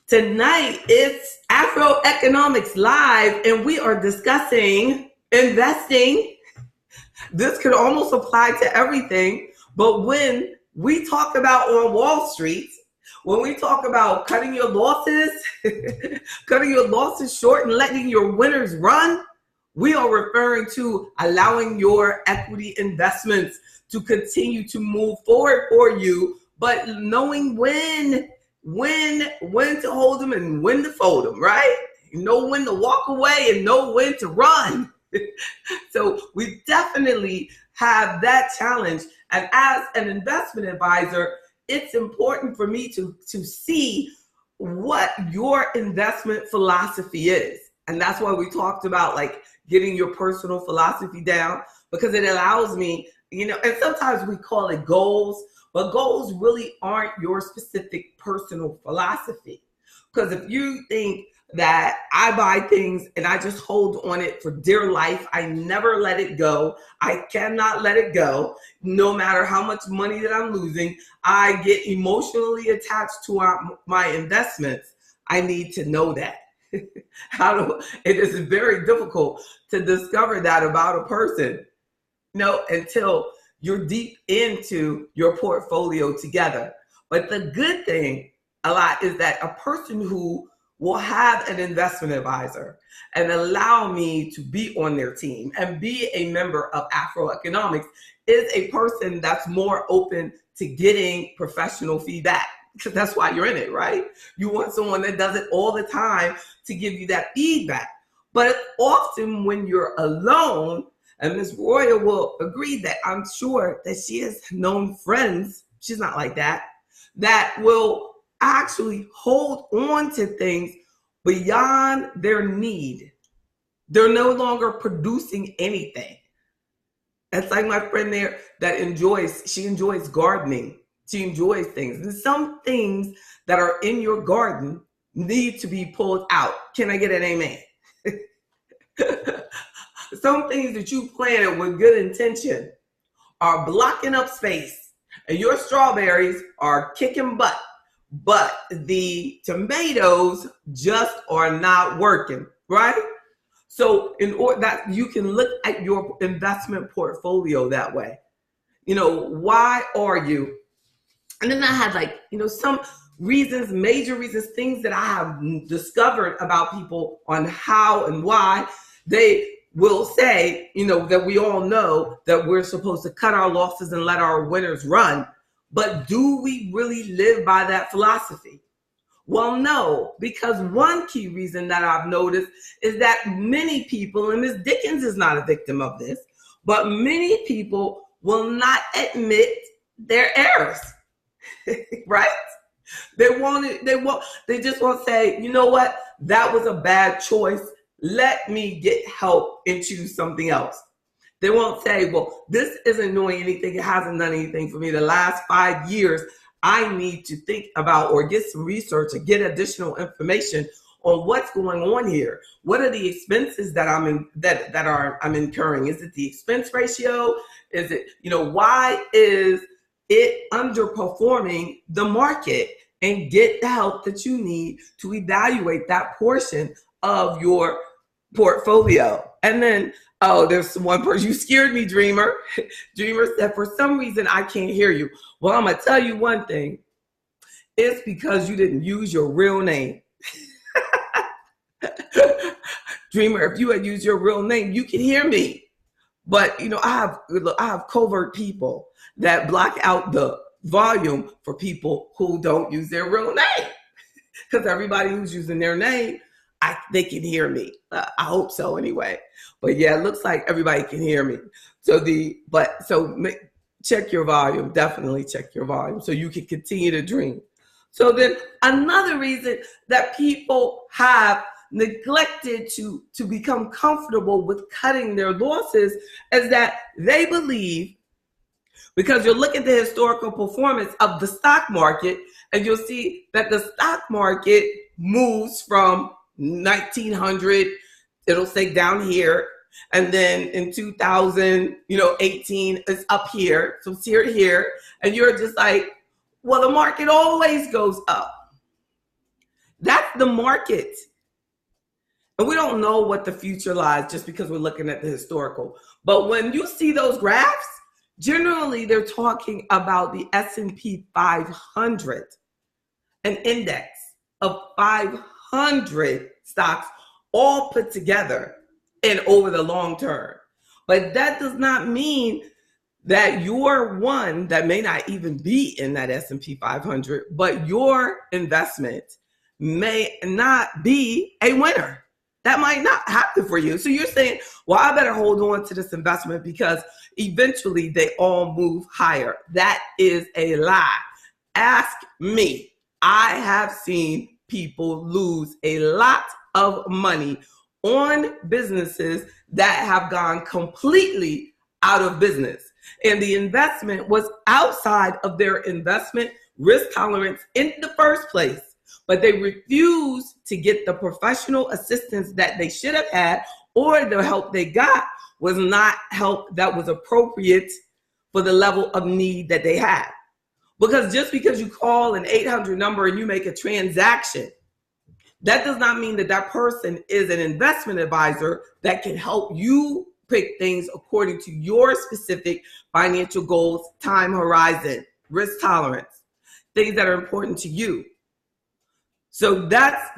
Tonight it's AfroEconomics Live, and we are discussing investing. This could almost apply to everything, but when we talk about on Wall Street, when we talk about cutting your losses, cutting your losses short and letting your winners run, we are referring to allowing your equity investments to continue to move forward for you, but knowing when to hold them and when to fold them, right? You know when to walk away and know when to run. So we definitely have that challenge. And as an investment advisor, it's important for me to see what your investment philosophy is. And that's why we talked about like getting your personal philosophy down, because it allows me, and sometimes we call it goals, but goals really aren't your specific personal philosophy. Because if you think that I buy things and I just hold on it for dear life, I never let it go, I cannot let it go, no matter how much money that I'm losing, I get emotionally attached to my investments, I need to know that. It is very difficult to discover that about a person, until you're deep into your portfolio together. But the good thing a lot is that a person who will have an investment advisor and allow me to be on their team and be a member of AfroEconomics is a person that's more open to getting professional feedback, because that's why you're in it, right? You want someone that does it all the time to give you that feedback. But often when you're alone, and Ms. Roya will agree that I'm sure that she has known friends, she's not like that will actually hold on to things beyond their need. They're no longer producing anything. It's like my friend there that she enjoys gardening. She enjoys things. And some things that are in your garden need to be pulled out. Can I get an amen? Some things that you planted with good intention are blocking up space, and your strawberries are kicking butt, but the tomatoes just are not working, right? So in order that you can look at your investment portfolio that way, why are you? And then I had some reasons, major reasons, things that I have discovered about people on how and why they will say, that we all know that we're supposed to cut our losses and let our winners run. But do we really live by that philosophy? Well, no, because one key reason that I've noticed is that many people, and Ms. Dickens is not a victim of this, but many people will not admit their errors, right? They just won't say, you know what, that was a bad choice. Let me get help and choose something else. They won't say, well, this isn't doing anything. It hasn't done anything for me. The last 5 years, I need to think about or get some research or get additional information on what's going on here. What are the expenses that I'm incurring? Is it the expense ratio? Is it, why is it underperforming the market? And get the help that you need to evaluate that portion of your portfolio. And then, there's one person, you scared me, Dreamer. Dreamer said, for some reason, I can't hear you. Well, I'm going to tell you one thing. It's because you didn't use your real name. Dreamer, if you had used your real name, you can hear me. But, I have covert people that block out the volume for people who don't use their real name. Because everybody who's using their name, they can hear me. I hope so anyway. But yeah, it looks like everybody can hear me. So check your volume. Definitely check your volume so you can continue to dream. So then another reason that people have neglected to become comfortable with cutting their losses is that they believe, because you'll look at the historical performance of the stock market and you'll see that the stock market moves from 1900, it'll say down here, and then in 2018 it's up here, so it's here, and you're just like, well, the market always goes up. That's the market. And we don't know what the future lies just because we're looking at the historical. But when you see those graphs, generally they're talking about the S&P 500, an index of 500 stocks all put together and over the long term. But that does not mean that your one that may not even be in that S&P 500, but your investment may not be a winner. That might not happen for you. So you're saying, well, I better hold on to this investment because eventually they all move higher. That is a lie. Ask me. I have seen people lose a lot of money on businesses that have gone completely out of business. And the investment was outside of their investment risk tolerance in the first place. But they refused to get the professional assistance that they should have had, or the help they got was not help that was appropriate for the level of need that they had. Because just because you call an 800 number and you make a transaction, that does not mean that that person is an investment advisor that can help you pick things according to your specific financial goals, time horizon, risk tolerance, things that are important to you. So that's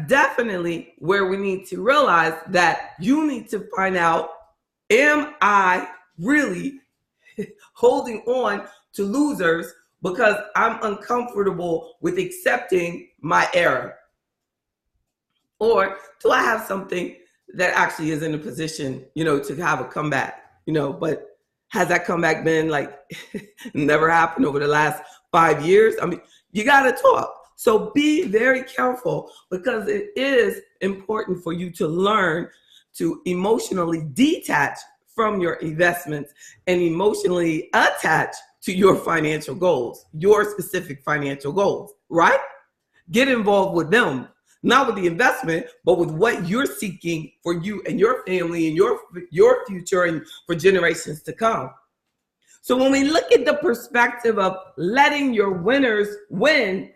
definitely where we need to realize that you need to find out, am I really holding on to losers because I'm uncomfortable with accepting my error? Or do I have something that actually is in a position, to have a comeback, but has that comeback been like never happened over the last 5 years? I mean, you got to talk. So be very careful, because it is important for you to learn to emotionally detach from your investments and emotionally attach to your financial goals, your specific financial goals, right? Get involved with them, not with the investment, but with what you're seeking for you and your family and your future and for generations to come. So when we look at the perspective of letting your winners win,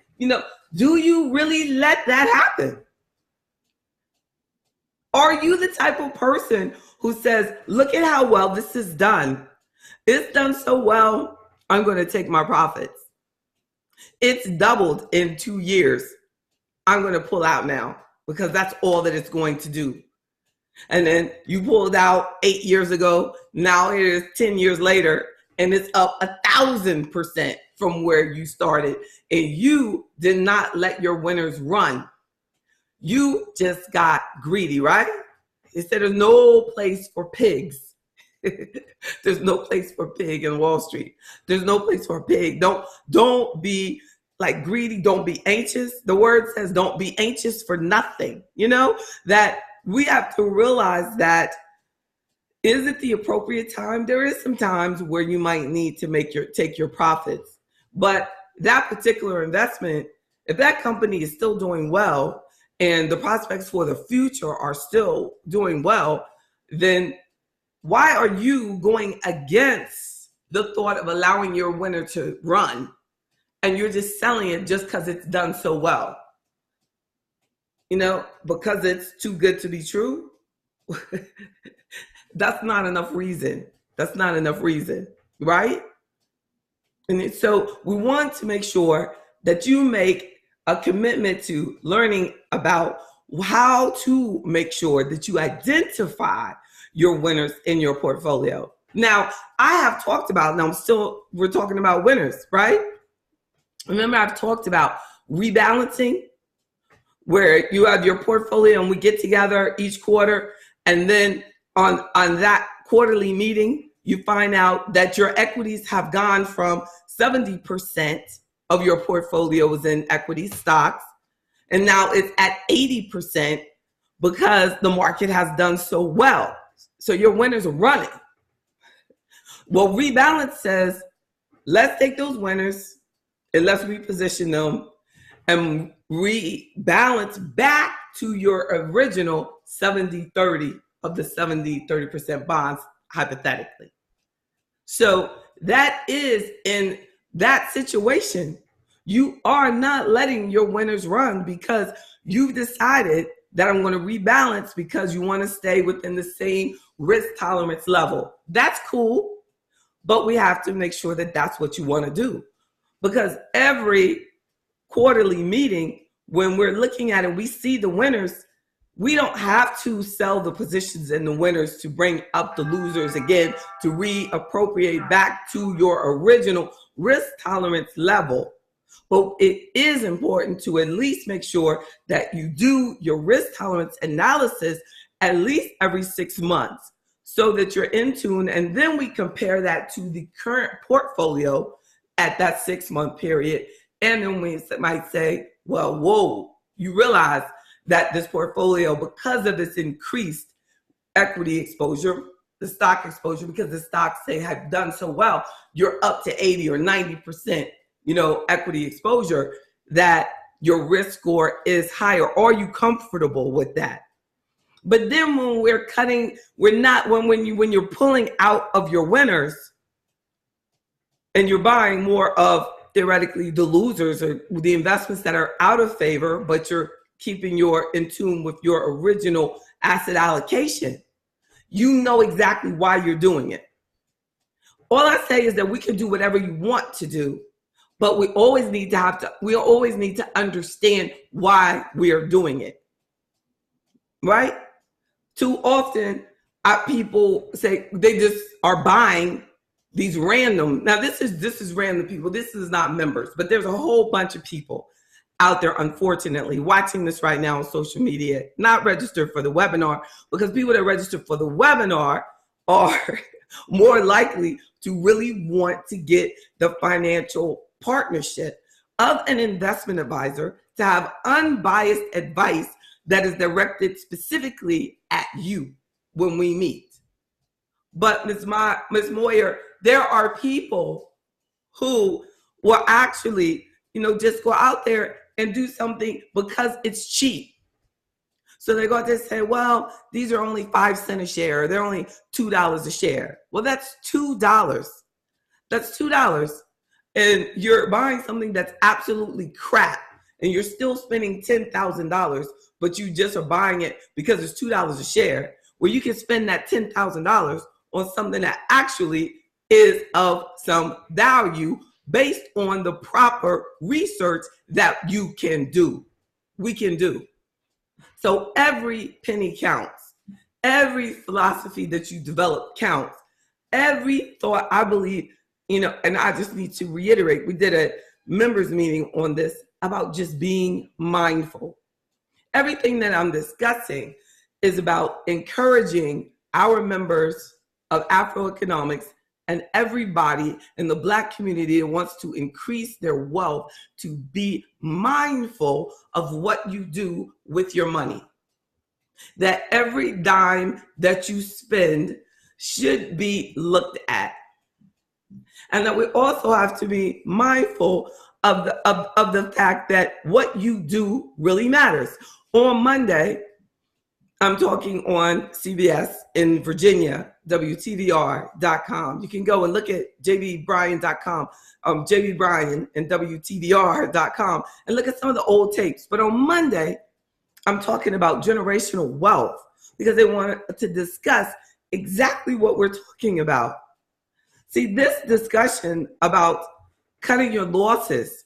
do you really let that happen? Are you the type of person who says, look at how well this is done. It's done so well, I'm going to take my profits. It's doubled in 2 years. I'm going to pull out now because that's all that it's going to do. And then you pulled out 8 years ago. Now it is 10 years later, and it's up 1,000% from where you started. And you did not let your winners run. You just got greedy, right? It said there's no place for pigs. There's no place for pig in Wall Street. There's no place for a pig. Don't be like greedy. Don't be anxious. The word says don't be anxious for nothing. That we have to realize that, is it the appropriate time? There is some times where you might need to take your profits. But that particular investment, if that company is still doing well and the prospects for the future are still doing well, then why are you going against the thought of allowing your winner to run, and you're just selling it just because it's done so well? Because it's too good to be true? That's not enough reason. That's not enough reason, right? And so we want to make sure that you make a commitment to learning about how to make sure that you identify your winners in your portfolio. Now, I have talked about, we're talking about winners, right? Remember, I've talked about rebalancing, where you have your portfolio and we get together each quarter, and then on that quarterly meeting, you find out that your equities have gone from 70% of your portfolio is in equity stocks, and now it's at 80% because the market has done so well. So your winners are running. Well, rebalance says, let's take those winners and let's reposition them and rebalance back to your original 70-30 of the 70-30% bonds, hypothetically. So that is, in that situation, You are not letting your winners run because you've decided that I'm going to rebalance because you want to stay within the same risk tolerance level. That's cool, but we have to make sure that that's what you want to do. Because every quarterly meeting, when we're looking at it, we see the winners. We don't have to sell the positions and the winners to bring up the losers again, to reappropriate back to your original risk tolerance level. But it is important to at least make sure that you do your risk tolerance analysis at least every 6 months so that you're in tune. And then we compare that to the current portfolio at that 6-month period. And then we might say, well, whoa, you realize that this portfolio, because of its increased equity exposure, the stock exposure, because the stocks say have done so well, you're up to 80 or 90%, equity exposure, that your risk score is higher. Are you comfortable with that? But then when we're cutting, when you're pulling out of your winners and you're buying more of theoretically the losers or the investments that are out of favor, but you're keeping your in tune with your original asset allocation, you know exactly why you're doing it. All I say is that we can do whatever you want to do, but we always need to understand why we are doing it. Right? Too often, people say they just are buying these random. Now, this is random people. This is not members, but there's a whole bunch of people out there, unfortunately, watching this right now on social media, not registered for the webinar, because people that register for the webinar are more likely to really want to get the financial partnership of an investment advisor to have unbiased advice that is directed specifically at you when we meet. But Ms. Moyer, there are people who will actually, just go out there and do something because it's cheap. So they go out there and say, well, these are only 5 cents a share. They're only $2 a share. Well, that's $2. That's $2. And you're buying something that's absolutely crap. And you're still spending $10,000, but you just are buying it because it's $2 a share, where you can spend that $10,000 on something that actually is of some value based on the proper research that you can do. We can do. So every penny counts. Every philosophy that you develop counts. Every thought, I believe, and I just need to reiterate, we did a members meeting on this about just being mindful. Everything that I'm discussing is about encouraging our members of AfroEconomics and everybody in the Black community that wants to increase their wealth to be mindful of what you do with your money. That every dime that you spend should be looked at. And that we also have to be mindful of the fact that what you do really matters. On Monday, I'm talking on CBS in Virginia, WTVR.com. You can go and look at jbbryan.com, JB Bryan and WTVR.com, and look at some of the old tapes. But on Monday, I'm talking about generational wealth because they want to discuss exactly what we're talking about. See, this discussion about cutting your losses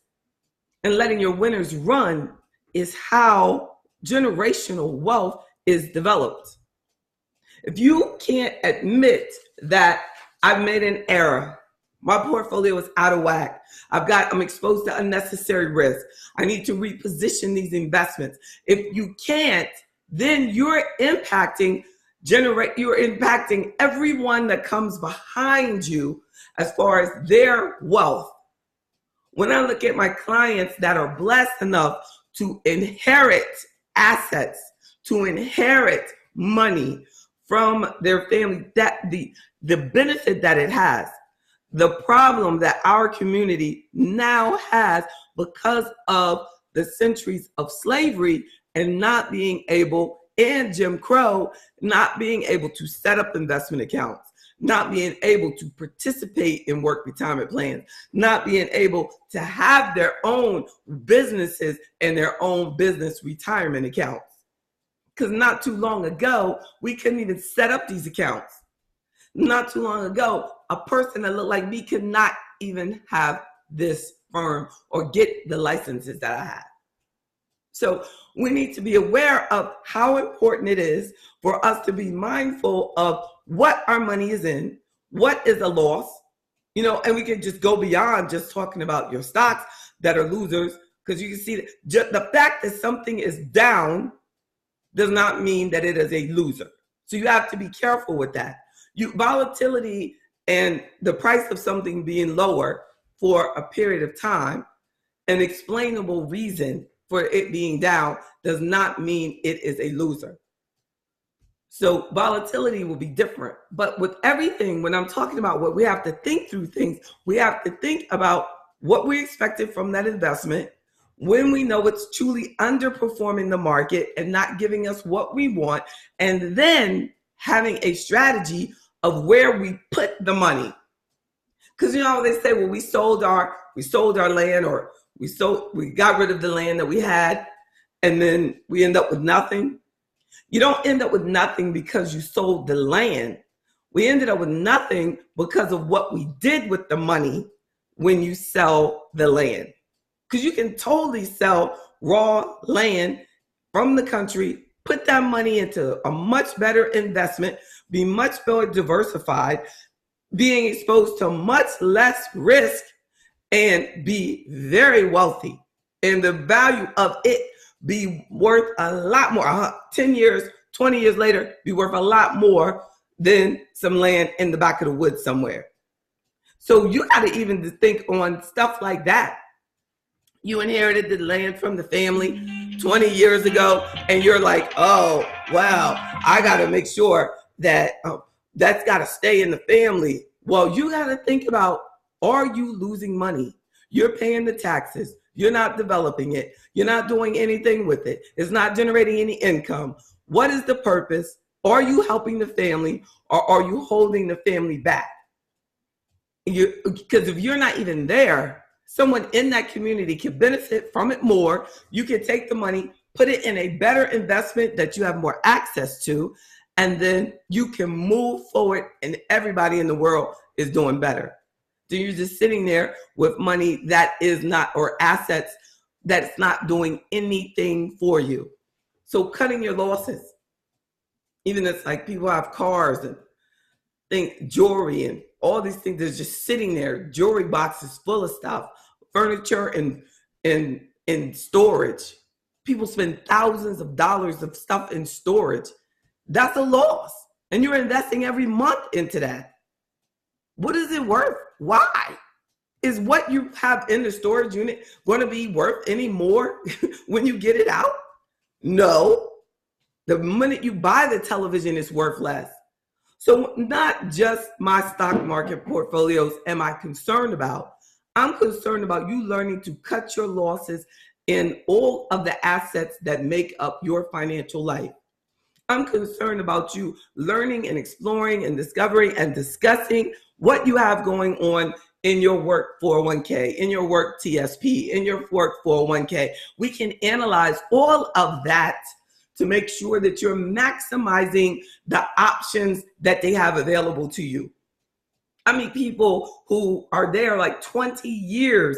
and letting your winners run is how generational wealth is developed. If you can't admit that I've made an error, my portfolio is out of whack, I'm exposed to unnecessary risk, I need to reposition these investments. If you can't, then you're impacting everyone that comes behind you as far as their wealth. When I look at my clients that are blessed enough to inherit assets, to inherit money from their family, that the benefit that it has, the problem that our community now has because of the centuries of slavery and not being able, and Jim Crow, not being able to set up investment accounts, not being able to participate in work retirement plans, not being able to have their own businesses and their own business retirement accounts. Because not too long ago, we couldn't even set up these accounts. Not too long ago, a person that looked like me could not even have this firm or get the licenses that I have. So we need to be aware of how important it is for us to be mindful of what our money is in, what is a loss, and we can just go beyond just talking about your stocks that are losers, because you can see that just the fact that something is down does not mean that it is a loser. So you have to be careful with that. Volatility and the price of something being lower for a period of time, an explainable reason for it being down does not mean it is a loser. So volatility will be different. But with everything, when I'm talking about what we have to think through things, we have to think about what we expected from that investment, when we know it's truly underperforming the market and not giving us what we want, and then having a strategy of where we put the money. Because they say, well, we sold our land, or we got rid of the land that we had, and then we end up with nothing. You don't end up with nothing because you sold the land. We ended up with nothing because of what we did with the money when you sell the land. Because you can totally sell raw land from the country, put that money into a much better investment, be much more diversified, being exposed to much less risk, and be very wealthy. And the value of it be worth a lot more. 10 years, 20 years later, be worth a lot more than some land in the back of the woods somewhere. So you got to even think on stuff like that. You inherited the land from the family 20 years ago, and you're like, oh, wow, I got to make sure that that's got to stay in the family. Well, you got to think about, are you losing money? You're paying the taxes. You're not developing it. You're not doing anything with it. It's not generating any income. What is the purpose? Are you helping the family, or are you holding the family back? Because if you're not even there, someone in that community can benefit from it more. You can take the money, put it in a better investment that you have more access to, and then you can move forward, and everybody in the world is doing better. So you're just sitting there with money that is not, or assets that's not doing anything for you. So cutting your losses. Even it's like people have cars and jewelry and all these things that's just sitting there, jewelry boxes full of stuff, furniture and storage. People spend thousands of dollars of stuff in storage. That's a loss. And you're investing every month into that. What is it worth? Why? Is what you have in the storage unit going to be worth any more when you get it out? No. The minute you buy the television, it's worth less. So not just my stock market portfolios am I concerned about. I'm concerned about you learning to cut your losses in all of the assets that make up your financial life. I'm concerned about you learning and exploring and discovering and discussing what you have going on in your work 401k, in your work TSP, in your work 401k. We can analyze all of that to make sure that you're maximizing the options that they have available to you. I mean, people who are there like 20 years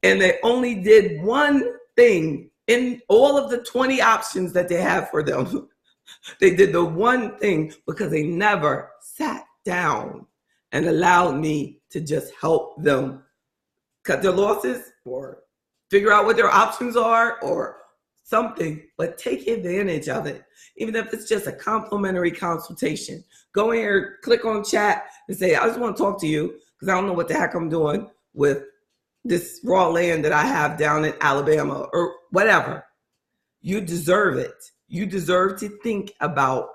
and they only did one thing in all of the 20 options that they have for them. They did the one thing because they never sat down and allowed me to just help them cut their losses or figure out what their options are or something, but take advantage of it. Even if it's just a complimentary consultation. Go in here, click on chat and say, I just want to talk to you because I don't know what the heck I'm doing with this raw land that I have down in Alabama or whatever. You deserve it. You deserve to think about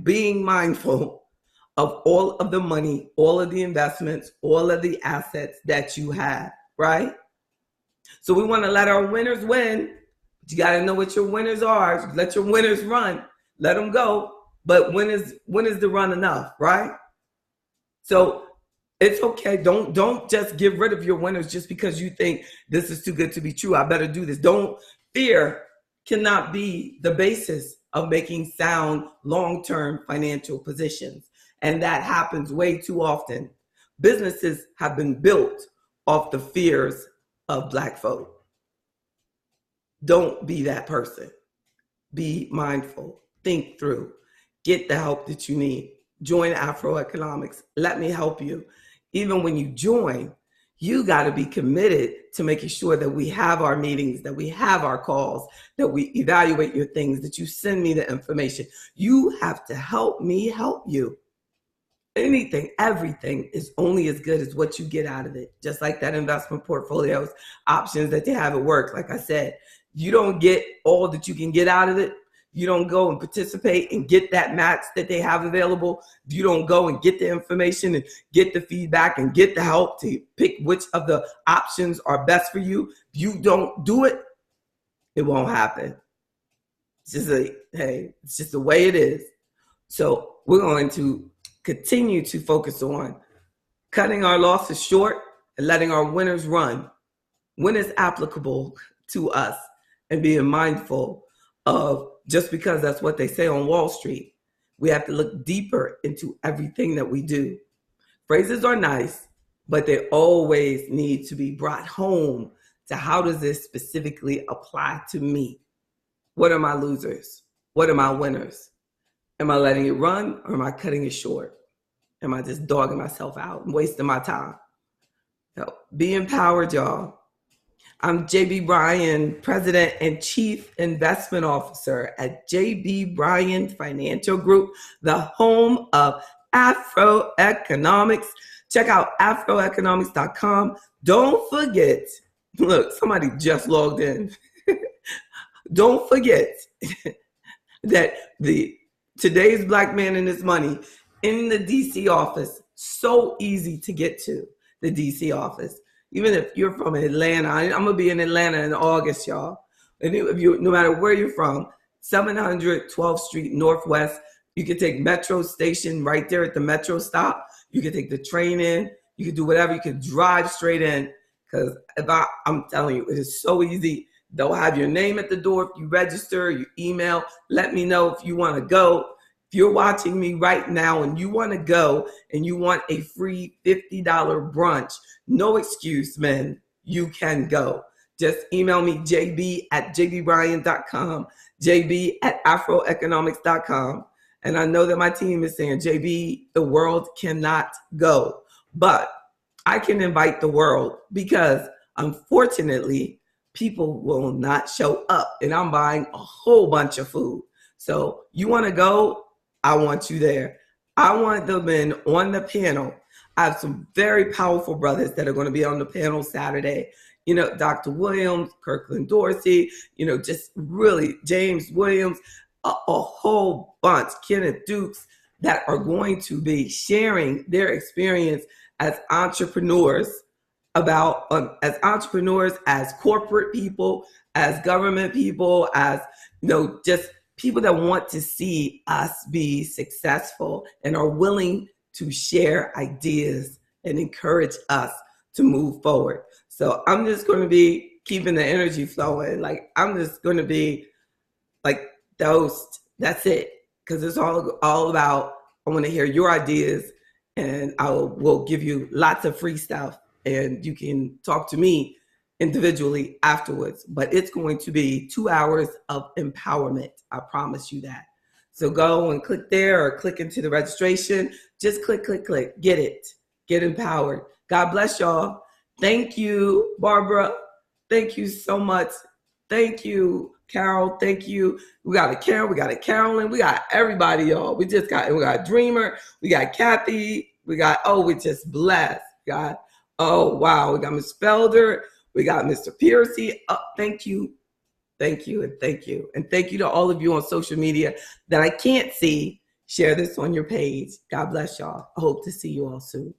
being mindful of all of the money, all of the investments, all of the assets that you have, right? So we want to let our winners win. But you got to know what your winners are. Let your winners run. Let them go. But when is the run enough, right? So it's okay. Don't just get rid of your winners just because you think this is too good to be true. I better do this. Don't fear cannot be the basis of making sound long-term financial positions. And that happens way too often. Businesses have been built off the fears of Black folk. Don't be that person. Be mindful. Think through. Get the help that you need. Join AfroEconomics. Let me help you. Even when you join, you got to be committed to making sure that we have our meetings, that we have our calls, that we evaluate your things, that you send me the information. You have to help me help you. Anything, everything is only as good as what you get out of it. Just like that investment portfolios options that they have at work. Like I said, you don't get all that you can get out of it. You don't go and participate and get that match that they have available. You don't go and get the information and get the feedback and get the help to pick which of the options are best for you. If you don't do it, it won't happen. It's just the way it is. So we're going to continue to focus on cutting our losses short and letting our winners run when it's applicable to us, and being mindful of, just because that's what they say on Wall Street, we have to look deeper into everything that we do. Phrases are nice, but they always need to be brought home to how does this specifically apply to me? What are my losers? What are my winners? Am I letting it run, or am I cutting it short? Am I just dogging myself out and wasting my time? So be empowered, y'all. I'm JB Bryan, President and Chief Investment Officer at JB Bryan Financial Group, the home of AfroEconomics. Check out AfroEconomics.com. Don't forget, look, somebody just logged in. Don't forget that today's Black man and his money in the DC office, so easy to get to the DC office. Even if you're from Atlanta, I'm going to be in Atlanta in August, y'all. And no matter where you're from, 700 12th Street Northwest, you can take Metro Station right there at the Metro stop. You can take the train in. You can do whatever. You can drive straight in. Because I'm telling you, it is so easy. They'll have your name at the door if you register, you email. Let me know if you want to go. If you're watching me right now and you want to go and you want a free $50 brunch, no excuse, man. You can go. Just email me, jb@jbbryan.com, jb@afroeconomics.com. And I know that my team is saying, JB, the world cannot go. But I can invite the world, because unfortunately, people will not show up. And I'm buying a whole bunch of food. So you want to go? I want you there. I want the men on the panel. I have some very powerful brothers that are going to be on the panel Saturday. You know, Dr. Williams, Kirkland Dorsey, just really James Williams, a whole bunch, Kenneth Dukes, that are going to be sharing their experience as entrepreneurs, as corporate people, as government people, as, just people that want to see us be successful and are willing to share ideas and encourage us to move forward. So I'm just going to be keeping the energy flowing. Like, I'm just going to be like the host. That's it. Because it's all about, I want to hear your ideas, and we'll give you lots of free stuff, and you can talk to me individually afterwards. But it's going to be 2 hours of empowerment. I promise you that. So go and click there, or click into the registration. Just click. Get it. Get empowered. God bless y'all. Thank you, Barbara. Thank you so much. Thank you, Carol. Thank you. We got a Carol. We got a Carolyn. We got everybody, y'all. We got Dreamer. We got Kathy. We just blessed. Oh, wow. We got Miss Felder. We got Mr. Piercy. Thank you. Thank you. And thank you. And thank you to all of you on social media that I can't see. Share this on your page. God bless y'all. I hope to see you all soon.